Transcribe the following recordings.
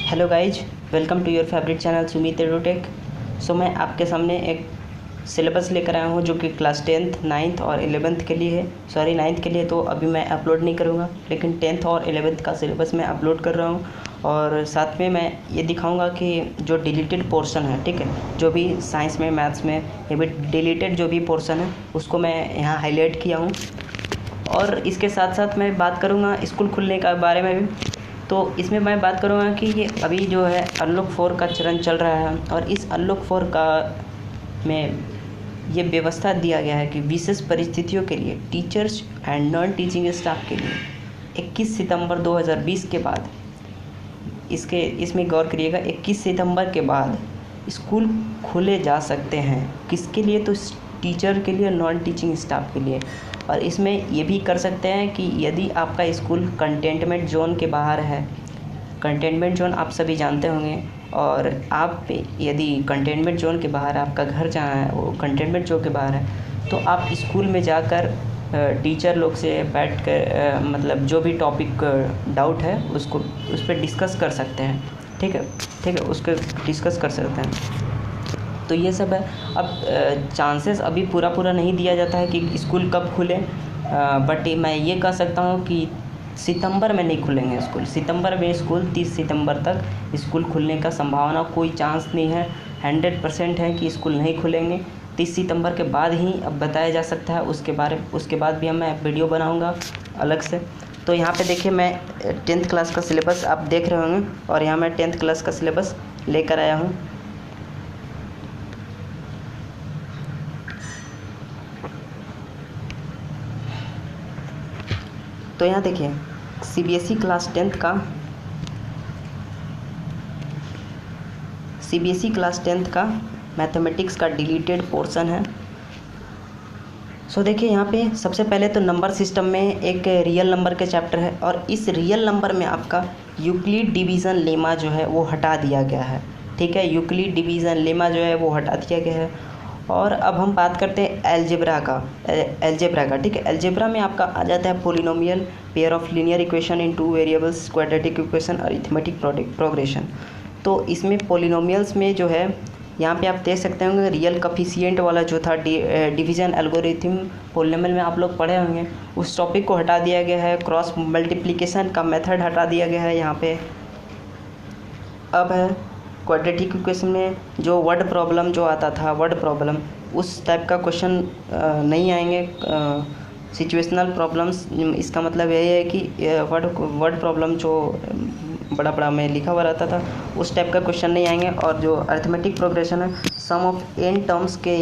Hello guys, welcome to your favourite channel Sumit Edutech. So मैं आपके सामने एक सिलेबस लेकर आया हूँ जो कि क्लास 10th 9th और 11th के लिए है। सॉरी 9th के लिए तो अभी मैं अपलोड नहीं करूँगा, लेकिन 10th और 11th का सिलेबस मैं अपलोड कर रहा हूँ। और साथ में मैं ये दिखाऊँगा कि जो डिलीटेड पोर्शन है, ठीक है, जो भी साइंस में मैथ्स में ये भी डिलीटेड जो भी पोर्शन है उसको मैं यहाँ हाईलाइट किया हूँ। और इसके साथ साथ मैं बात करूँगा स्कूल खुलने का बारे में भी। तो इसमें मैं बात करूँगा कि ये अभी जो है अनलॉक 4 का चरण चल रहा है और इस अनलॉक 4 का में ये व्यवस्था दिया गया है कि विशेष परिस्थितियों के लिए teachers and non teaching staff के लिए 21 सितंबर 2020 के बाद इसमें गौर करिएगा, 21 सितंबर के बाद स्कूल खोले जा सकते हैं। किसके लिए? तो टीचर के लिए, नॉन टीचिंग स्टाफ के लिए। और इसमें ये भी कर सकते हैं कि यदि आपका स्कूल कंटेनमेंट जोन के बाहर है, कंटेनमेंट जोन आप सभी जानते होंगे, और आप यदि कंटेनमेंट जोन के बाहर आपका घर जहाँ है वो कंटेनमेंट जोन के बाहर है, तो आप स्कूल में जाकर टीचर लोग से बैठ कर मतलब जो भी टॉपिक डाउट है उसको उस पर डिस्कस कर सकते हैं। ठीक है, उसको डिस्कस कर सकते हैं। तो ये सब है। अब चांसेस अभी पूरा नहीं दिया जाता है कि स्कूल कब खुले, बट मैं ये कह सकता हूँ कि सितंबर में नहीं खुलेंगे स्कूल। सितंबर में स्कूल 30 सितंबर तक स्कूल खुलने का संभावना कोई चांस नहीं है। 100% है कि स्कूल नहीं खुलेंगे। 30 सितंबर के बाद ही अब बताया जा सकता है। उसके बाद भी मैं वीडियो बनाऊँगा अलग से। तो यहाँ पे देखिए, मैं 10th क्लास का सिलेबस आप देख रहे होंगे और यहाँ मैं 10th क्लास का सिलेबस लेकर आया हूँ। तो यहाँ देखिए, सीबीएसई क्लास 10th का मैथमेटिक्स का डिलीटेड पोर्शन है। सो देखिए, यहाँ पे सबसे पहले तो नंबर सिस्टम में एक रियल नंबर के चैप्टर है और इस रियल नंबर में आपका यूक्लिड डिवीज़न लेमा जो है वो हटा दिया गया है। ठीक है, यूक्लिड डिवीज़न लेमा जो है वो हटा दिया गया है। और अब हम बात करते हैं एलजेब्रा का। ठीक है, एलजेब्रा में आपका आ जाता है polynomial, pair of linear equation in 2 variables, quadratic equation, arithmetic progression. तो इसमें पोलिनोमियल्स में जो है यहाँ पे आप देख सकते होंगे रियल कफिशिएंट वाला जो था डिवीज़न एल्गोरिथम पोलिनोमियल में आप लोग पढ़े होंगे, उस टॉपिक को हटा दिया गया है। क्रॉस मल्टीप्लिकेशन का मेथड हटा दिया गया है यहाँ पे। अब है क्वाड्रेटिक इक्वेशन में जो वर्ड प्रॉब्लम जो आता था, वर्ड प्रॉब्लम, उस टाइप का क्वेश्चन नहीं आएंगे। सिचुएशनल प्रॉब्लम्स, इसका मतलब यही है कि वर्ड प्रॉब्लम जो बड़ा में लिखा हुआ रहता था उस टाइप का क्वेश्चन नहीं आएंगे। और जो अरिथमेटिक प्रोग्रेशन है, सम ऑफ n टर्म्स के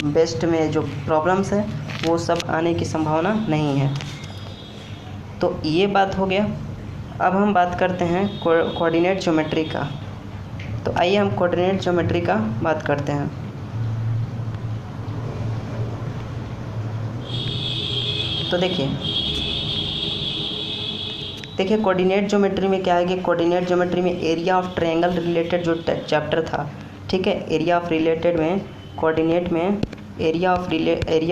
बेस्ड में जो प्रॉब्लम्स है वो सब आने की संभावना नहीं है। तो ये बात हो गया। अब हम बात करते हैं कोऑर्डिनेट ज्योमेट्री का। तो आइए हम कोऑर्डिनेट ज्योमेट्री का बात करते हैं। तो देखिए कोऑर्डिनेट ज्योमेट्री में क्या है कि कोऑर्डिनेट ज्योमेट्री में एरिया ऑफ ट्रायंगल रिलेटेड जो चैप्टर था, ठीक है, एरिया ऑफ रिलेटेड में कोऑर्डिनेट में एरिया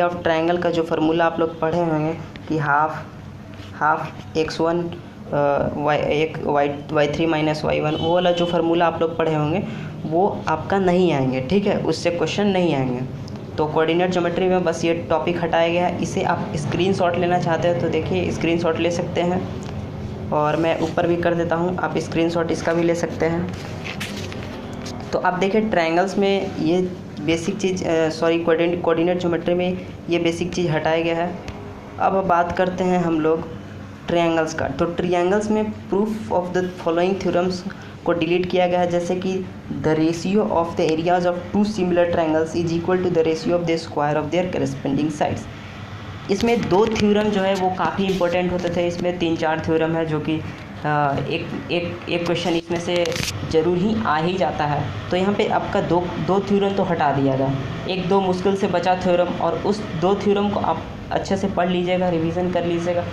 ऑफ ट्रायंगल का जो फार्मूला आप लोग पढ़े होंगे कि half x1 y3 minus y1, वो वाला जो फार्मूला आप लोग पढ़े होंगे वो आपका नहीं आएंगे। ठीक है, उससे क्वेश्चन नहीं आएंगे। तो कोऑर्डिनेट ज्योमेट्री में बस ये टॉपिक हटाया गया है। इसे आप स्क्रीनशॉट लेना चाहते हो तो देखिए स्क्रीनशॉट ले सकते हैं, और मैं ऊपर भी कर देता हूँ, आप स्क्रीनशॉट इसका भी ले सकते हैं। तो आप देखिए ट्रायंगल्स में ये बेसिक चीज़ कोऑर्डिनेट ज्योमेट्री में ये बेसिक चीज़ हटाया गया है। अब बात करते हैं हम लोग ट्रायंगल्स का। तो ट्रायंगल्स में proof of the following theorems को डिलीट किया गया है, जैसे कि the ratio of the areas of 2 similar triangles is equal to the ratio of the square of their corresponding sides. इसमें 2 थ्योरम जो है वो काफ़ी इंपॉर्टेंट होते थे। इसमें 3-4 थ्योरम है जो कि एक क्वेश्चन इसमें से ज़रूर ही आ ही जाता है। तो यहाँ पे आपका दो थ्योरम तो हटा दिया गया, 1-2 मुश्किल से बचा थ्योरम, और उस 2 थ्योरम को आप अच्छे से पढ़ लीजिएगा, रिवीजन कर लीजिएगा,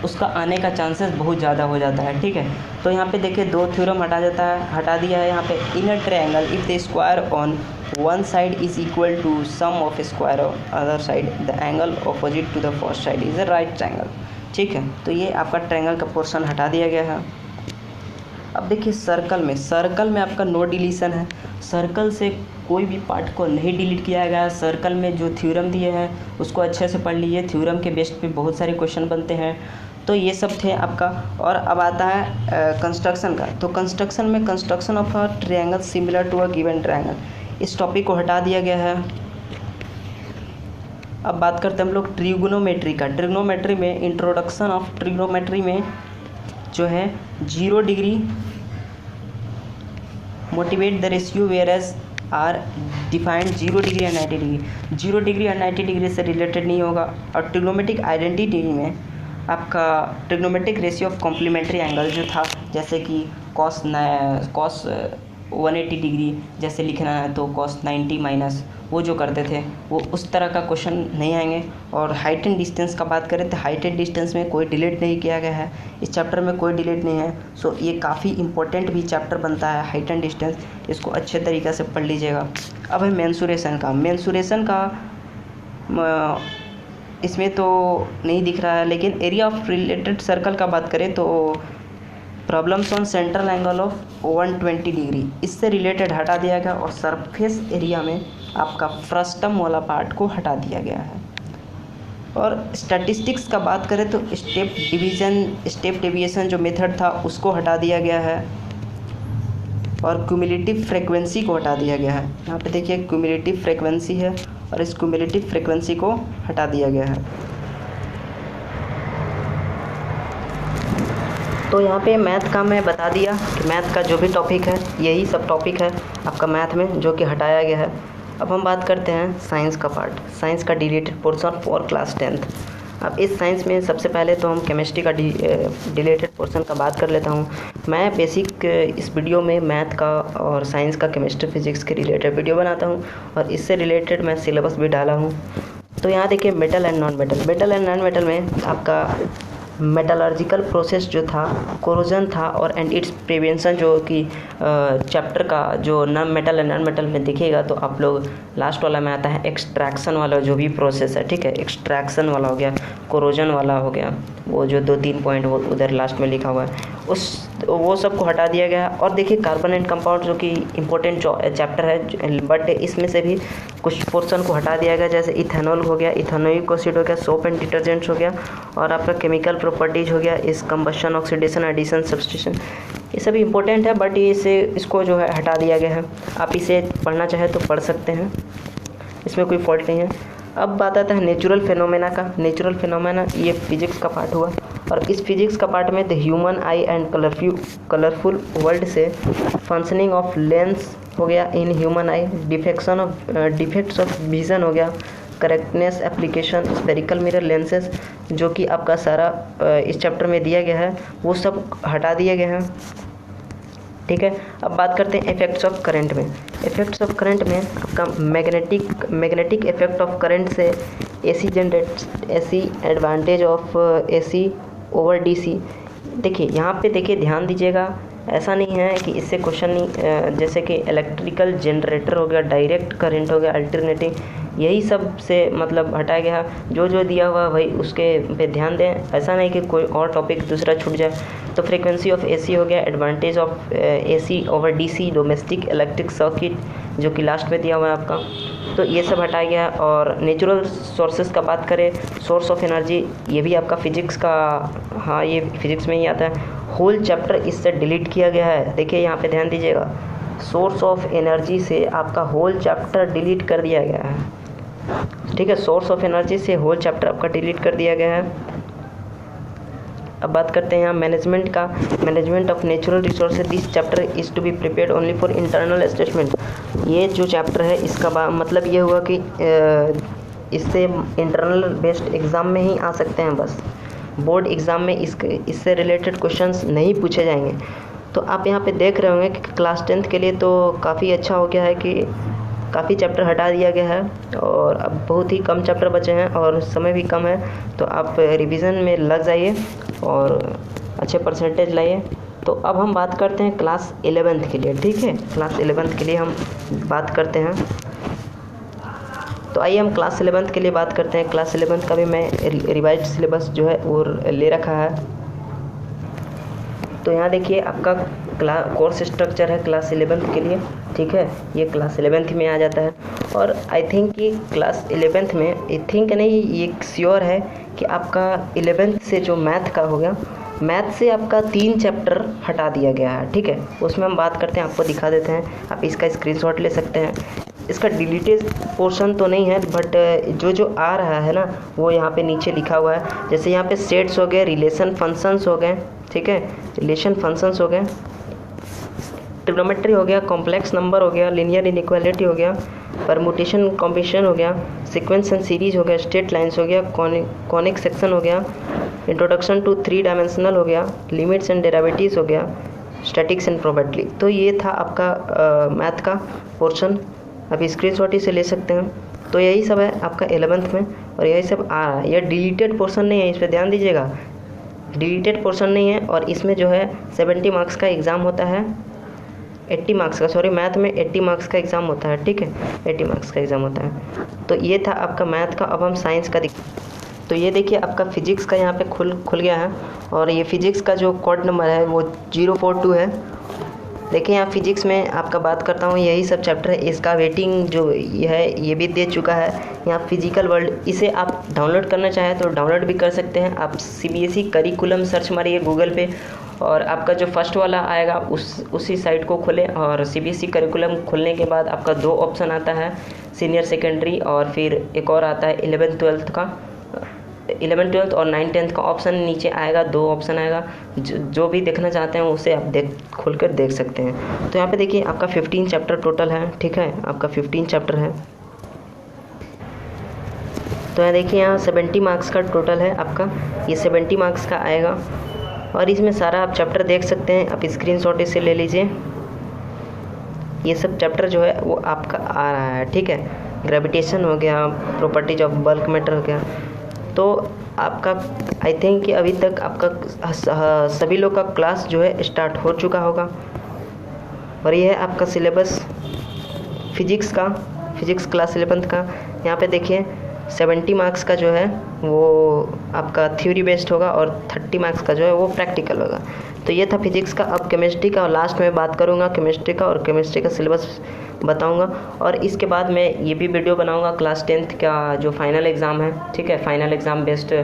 उसका आने का चांसेस बहुत ज़्यादा हो जाता है। ठीक है, तो यहाँ पे देखिए 2 थ्योरम हटा दिया है। यहाँ पे in a triangle if the square on one side is equal to sum of square of other side, the angle opposite to the first side is a right triangle. ठीक है, तो ये आपका ट्रायंगल का पोर्शन हटा दिया गया है। अब देखिए सर्कल में आपका नो डिलीशन है, सर्कल से कोई भी पार्ट को नहीं डिलीट किया गया है। सर्कल में जो थ्योरम दिए हैं उसको अच्छे से पढ़ लीजिए, थ्योरम के बेस पे बहुत सारे क्वेश्चन बनते हैं। तो ये सब थे आपका। और अब आता है कंस्ट्रक्शन का। तो कंस्ट्रक्शन में construction of a triangle similar to a given triangle, इस टॉपिक को हटा दिया गया है। अब बात करते हैं हम लोग ट्रिग्नोमेट्री का। ट्रिग्नोमेट्री में इंट्रोडक्शन ऑफ ट्रिग्नोमेट्री में जो है 0 degree motivate the ratio where as are defined 0 degree and 90 degree. 0 degree और 90 डिग्री से रिलेटेड नहीं होगा। और ट्रिग्नोमेट्रिक आइडेंटिटी में आपका trigonometric ratio of complementary angle जो था, जैसे कि कॉस 180 डिग्री जैसे लिखना है तो कॉस 90 माइनस, वो जो करते थे वो उस तरह का क्वेश्चन नहीं आएंगे। और हाइट एंड डिस्टेंस का बात करें तो हाइट एंड डिस्टेंस में कोई डिलीट नहीं किया गया है, इस चैप्टर में कोई डिलीट नहीं है। सो ये काफ़ी इंपॉर्टेंट भी चैप्टर बनता है हाइट एंड डिस्टेंस, इसको अच्छे तरीक़े से पढ़ लीजिएगा। अब है मेंसुरेशन का। मेंसुरेशन का इसमें तो नहीं दिख रहा है, लेकिन एरिया ऑफ रिलेटेड सर्कल का बात करें तो problems on central angle of 120 degree, इससे रिलेटेड हटा दिया गया। और सरफेस एरिया में आपका फ्रस्टम वाला पार्ट को हटा दिया गया है। और स्टैटिस्टिक्स का बात करें तो स्टेप डेविएशन जो मेथड था उसको हटा दिया गया है। और क्यूमुलेटिव फ्रीक्वेंसी को हटा दिया गया है। यहाँ पे देखिए क्यूमुलेटिव फ्रीक्वेंसी है और इस क्यूमुलेटिव फ्रीक्वेंसी को हटा दिया गया है। तो यहाँ पे मैथ का मैं बता दिया कि मैथ का जो भी टॉपिक है यही सब टॉपिक है आपका मैथ में जो कि हटाया गया है। अब हम बात करते हैं साइंस का पार्ट, साइंस का deleted portion for class 10th। अब इस साइंस में सबसे पहले तो हम केमिस्ट्री का डिलीटेड पोर्शन का बात कर लेता हूँ। मैं बेसिक इस वीडियो में मैथ का और साइंस का केमिस्ट्री फिजिक्स के रिलेटेड वीडियो बनाता हूँ और इससे रिलेटेड मैं सिलेबस भी डाला हूँ। तो यहाँ देखिए metal and non metal. Metal and non metal में आपका मेटलर्जिकल प्रोसेस जो था, कोरोजन था और एंड इट्स प्रिवेंशन, जो कि चैप्टर का जो non metal and non metal में दिखेगा तो आप लोग लास्ट वाला में आता है एक्सट्रैक्शन वाला जो भी प्रोसेस है, ठीक है। एक्सट्रैक्शन वाला हो गया, कोरोजन वाला हो गया, वो जो 2-3 पॉइंट वो उधर लास्ट में लिखा हुआ है वो सब को हटा दिया गया। और देखिए कार्बन एंड कंपाउंड जो कि इम्पोर्टेंट चैप्टर है, बट इसमें से भी कुछ पोर्शन को हटा दिया गया, जैसे इथेनॉल हो गया, इथेनोइक एसिड हो गया, सोप एंड डिटर्जेंट्स हो गया और आपका केमिकल प्रॉपर्टीज हो गया, इस कंबशन, ऑक्सीडेशन, एडिशन, सब्स्टिट्यूशन, ये सभी इंपॉर्टेंट है बट इसको जो है हटा दिया गया है। आप इसे पढ़ना चाहे तो पढ़ सकते हैं, इसमें कोई फॉल्ट नहीं है। अब बात आता है नेचुरल फिनोमेना का। नेचुरल फिनोमेना ये फिजिक्स का पार्ट हुआ और इस फिजिक्स का पार्ट में the human I and colourful world से फंक्शनिंग ऑफ लेंस हो गया in human I, defects of vision हो गया, correctness application, spherical mirror lenses जो कि आपका सारा इस चैप्टर में दिया गया है वो सब हटा दिए गए हैं, ठीक है। अब बात करते हैं इफेक्ट्स ऑफ करंट में। इफेक्ट्स ऑफ करंट में आपका मैग्नेटिक इफेक्ट ऑफ करंट से AC advantage of AC over DC. देखिए यहाँ पे देखिए ध्यान दीजिएगा, ऐसा नहीं है कि इससे क्वेश्चन नहीं, जैसे कि इलेक्ट्रिकल जनरेटर हो गया, डायरेक्ट करंट हो गया, अल्टरनेटिंग, यही सब से मतलब हटाया गया। जो दिया हुआ वही उसके पे ध्यान दें, ऐसा नहीं कि कोई और टॉपिक दूसरा छूट जाए। तो फ्रीक्वेंसी ऑफ एसी हो गया, advantage of AC over DC, domestic electric circuit जो कि लास्ट में दिया हुआ है आपका, तो ये सब हटाया गया। और नेचुरल सोर्सेज का बात करें, सोर्स ऑफ एनर्जी, ये भी आपका फिजिक्स का, हाँ ये फिजिक्स में ही आता है। होल चैप्टर इससे डिलीट किया गया है, देखिए यहाँ पे ध्यान दीजिएगा, सोर्स ऑफ एनर्जी से आपका होल चैप्टर डिलीट कर दिया गया है, ठीक है। सोर्स ऑफ एनर्जी से होल चैप्टर आपका डिलीट कर दिया गया है। अब बात करते हैं यहाँ मैनेजमेंट का। Management of natural resources, this chapter is to be prepared only for internal assessment. ये जो चैप्टर है इसका मतलब ये हुआ कि इससे इंटरनल बेस्ड एग्ज़ाम में ही आ सकते हैं, बस बोर्ड एग्ज़ाम में इससे रिलेटेड क्वेश्चंस नहीं पूछे जाएंगे। तो आप यहाँ पे देख रहे होंगे कि क्लास 10th के लिए तो काफ़ी अच्छा हो गया है कि काफ़ी चैप्टर हटा दिया गया है और अब बहुत ही कम चैप्टर बचे हैं और समय भी कम है, तो आप रिवीजन में लग जाइए और अच्छे परसेंटेज लाइए। तो अब हम बात करते हैं क्लास 11th के लिए, ठीक है। क्लास 11th के लिए हम बात करते हैं, तो आइए हम क्लास 11th के लिए बात करते हैं। क्लास 11th का भी मैं रिवाइज सिलेबस जो है वो ले रखा है। तो यहाँ देखिए आपका कोर्स स्ट्रक्चर है क्लास 11th के लिए, ठीक है। ये क्लास 11th में आ जाता है और आई थिंक कि क्लास 11th में, आई थिंक नहीं, ये श्योर है कि आपका 11th से जो मैथ का हो गया, मैथ से आपका 3 चैप्टर हटा दिया गया है, ठीक है। उसमें हम बात करते हैं, आपको दिखा देते हैं, आप इसका स्क्रीनशॉट ले सकते हैं। इसका डिलीटेड पोर्शन तो नहीं है, बट जो आ रहा है ना वो यहाँ पे नीचे लिखा हुआ है। जैसे यहाँ पे सेट्स हो गए, रिलेशन फंक्शंस हो गए, ठीक है, रिलेशन फंक्शंस हो गए, ट्रिग्नोमेट्री हो गया, कॉम्प्लेक्स नंबर हो गया, लिनियर इनइक्वालिटी हो गया, परमुटेशन कॉम्बिनेशन हो गया, सीक्वेंस एंड सीरीज हो गया, स्ट्रेट लाइन्स हो गया, कॉनिक सेक्शन हो गया, इंट्रोडक्शन टू 3 डायमेंशनल हो गया, लिमिट्स एंड डेरिवेटिव्स हो गया, स्टैटिक्स एंड प्रोबेबिलिटी। तो ये था आपका मैथ का पोर्शन, आप स्क्रीनशॉट से ले सकते हैं। तो यही सब है आपका 11th में और यही सब आ रहा है। यह डिलीटेड पोर्शन नहीं है, इस पर ध्यान दीजिएगा, डिलीटेड पोर्शन नहीं है। और इसमें जो है 70 मार्क्स का एग्ज़ाम होता है, 80 मार्क्स का, सॉरी मैथ में 80 मार्क्स का एग्ज़ाम होता है, ठीक है, 80 मार्क्स का एग्ज़ाम होता है। तो ये था आपका मैथ का। अब हम साइंस का तो ये देखिए आपका फिजिक्स का यहाँ पे खुल गया है और ये फिजिक्स का जो कोड नंबर है वो 042 है। देखिए यहाँ फिजिक्स में आपका बात करता हूँ, यही सब चैप्टर है। इसका वेटिंग जो ये है ये भी दे चुका है यहाँ, फिजिकल वर्ल्ड। इसे आप डाउनलोड करना चाहें तो डाउनलोड भी कर सकते हैं। आप CBSE करिकुलम सर्च मारिए गूगल पे और आपका जो फर्स्ट वाला आएगा उसी साइट को खोलें और CBSE करिकुलम खुलने के बाद आपका 2 ऑप्शन आता है, सीनियर सेकेंडरी और फिर एक और आता है 11th 12th का, 11th 12th और 9th 10th का ऑप्शन नीचे आएगा, 2 ऑप्शन आएगा। जो भी देखना चाहते हैं उसे आप खोल कर देख सकते हैं। तो यहाँ पे देखिए आपका 15 चैप्टर टोटल है, ठीक है, आपका 15 चैप्टर है। तो यहाँ देखिए यहाँ 70 मार्क्स का टोटल है आपका, ये 70 मार्क्स का आएगा और इसमें सारा आप चैप्टर देख सकते हैं। आप स्क्रीनशॉट इसे ले लीजिए, ये सब चैप्टर जो है वो आपका आ रहा है, ठीक है। ग्रेविटेशन हो गया, प्रॉपर्टीज ऑफ बल्क मैटर हो गया। तो आपका आई थिंक कि अभी तक आपका सभी लोग का क्लास जो है स्टार्ट हो चुका होगा और ये है आपका सिलेबस फिजिक्स का, फिजिक्स क्लास 11th का। यहाँ पे देखिए 70 मार्क्स का जो है वो आपका थ्योरी बेस्ड होगा और 30 मार्क्स का जो है वो प्रैक्टिकल होगा। तो ये था फिजिक्स का। अब केमिस्ट्री का और लास्ट में बात करूँगा केमिस्ट्री का, और केमिस्ट्री का सिलेबस बताऊंगा और इसके बाद मैं ये भी वीडियो बनाऊंगा क्लास 10th का जो फाइनल एग्ज़ाम है, ठीक है, फाइनल एग्ज़ाम बेस्ड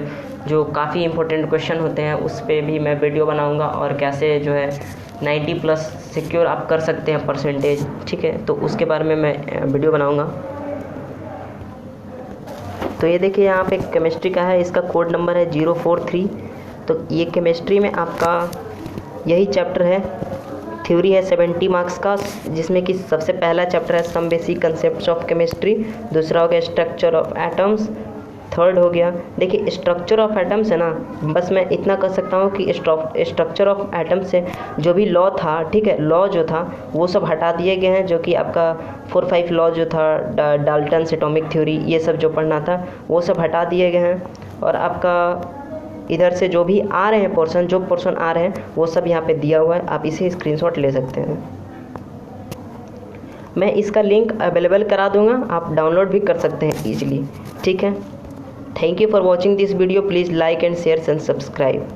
जो काफ़ी इंपॉर्टेंट क्वेश्चन होते हैं उस पर भी मैं वीडियो बनाऊंगा और कैसे जो है 90+ सिक्योर आप कर सकते हैं परसेंटेज, ठीक है। तो उसके बारे में मैं वीडियो बनाऊँगा। तो ये देखिए यहाँ पे केमिस्ट्री का है, इसका कोड नंबर है 043। तो ये केमिस्ट्री में आपका यही चैप्टर है, थ्योरी है 70 मार्क्स का, जिसमें कि सबसे पहला चैप्टर है some basic concepts of chemistry, दूसरा हो गया स्ट्रक्चर ऑफ एटम्स, थर्ड हो गया देखिए स्ट्रक्चर ऑफ एटम्स है ना। बस मैं इतना कर सकता हूँ कि स्ट्रक्चर ऑफ एटम्स से जो भी लॉ था, ठीक है, लॉ जो था वो सब हटा दिए गए हैं, जो कि आपका 4-5 लॉ जो था डाल्टन्स एटॉमिक थ्योरी, ये सब जो पढ़ना था वो सब हटा दिए गए हैं। और आपका इधर से जो भी आ रहे हैं पोर्शन, जो पोर्शन आ रहे हैं वो सब यहाँ पे दिया हुआ है, आप इसे स्क्रीनशॉट ले सकते हैं। मैं इसका लिंक अवेलेबल करा दूंगा, आप डाउनलोड भी कर सकते हैं ईजिली, ठीक है। Thank you for watching this video, please like and share and subscribe.